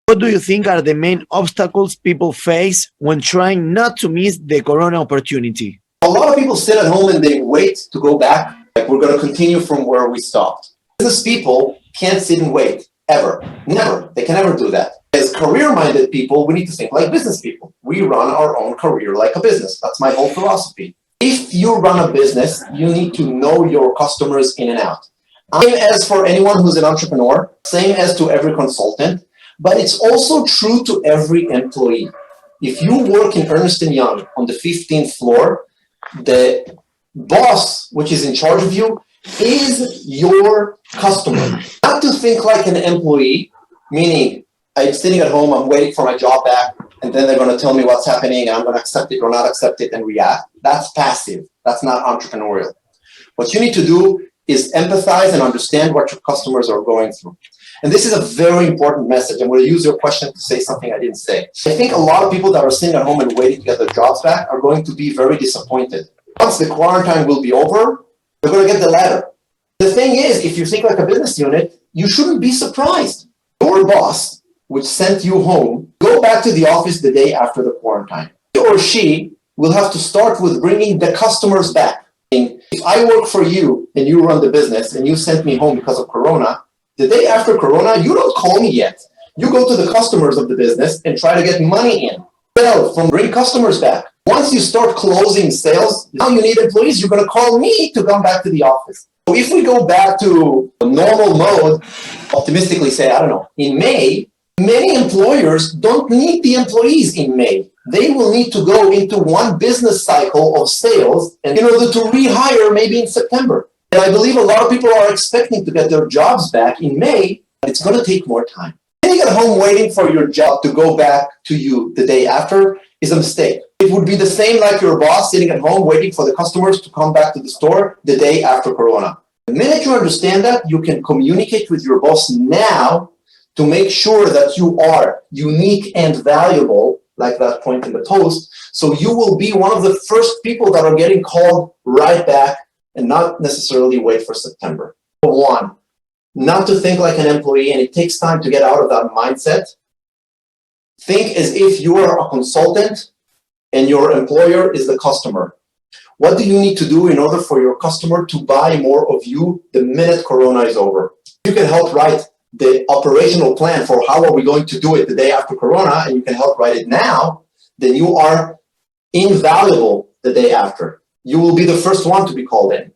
What do you think are the main obstacles people face when trying not to miss the Corona opportunity? A lot of people sit at home and they wait to go back. Like, we're going to continue from where we stopped. Business people can't sit and wait, ever. Never. They can never do that. As career-minded people, we need to think like business people. We run our own career like a business. That's my whole philosophy. If you run a business, you need to know your customers in and out. Same as for anyone who's an entrepreneur, same as to every consultant, but it's also true to every employee. If you work in Ernst & Young on the 15th floor, the boss, which is in charge of you, is your customer. Not to think like an employee, meaning I'm sitting at home, I'm waiting for my job back, and then they're going to tell me what's happening, and I'm going to accept it or not accept it and react. That's passive. That's not entrepreneurial. What you need to do is empathize and understand what your customers are going through. And this is a very important message. I'm going to use your question to say something I didn't say. I think a lot of people that are sitting at home and waiting to get their jobs back are going to be very disappointed. Once the quarantine will be over, they're going to get the letter. The thing is, if you think like a business unit, you shouldn't be surprised. Your boss, which sent you home, go back to the office the day after the quarantine. He or she will have to start with bringing the customers back. If I work for you and you run the business and you sent me home because of Corona, the day after Corona, you don't call me yet. You go to the customers of the business and try to get money in. Bring customers back. Once you start closing sales, now you need employees. You're going to call me to come back to the office. So if we go back to a normal mode, optimistically say, I don't know, in May, many employers don't need the employees in May. They will need to go into one business cycle of sales in order to rehire maybe in September. And I believe a lot of people are expecting to get their jobs back in May, but it's going to take more time. Sitting at home waiting for your job to go back to you the day after is a mistake. It would be the same like your boss sitting at home waiting for the customers to come back to the store the day after Corona. The minute you understand that, you can communicate with your boss now to make sure that you are unique and valuable, like that point in the post. So you will be one of the first people that are getting called right back and not necessarily wait for September. One, not to think like an employee, and it takes time to get out of that mindset. Think as if you are a consultant and your employer is the customer. What do you need to do in order for your customer to buy more of you the minute Corona is over? You can help write the operational plan for how are we going to do it the day after Corona, and you can help write it now, then you are invaluable the day after. You will be the first one to be called in.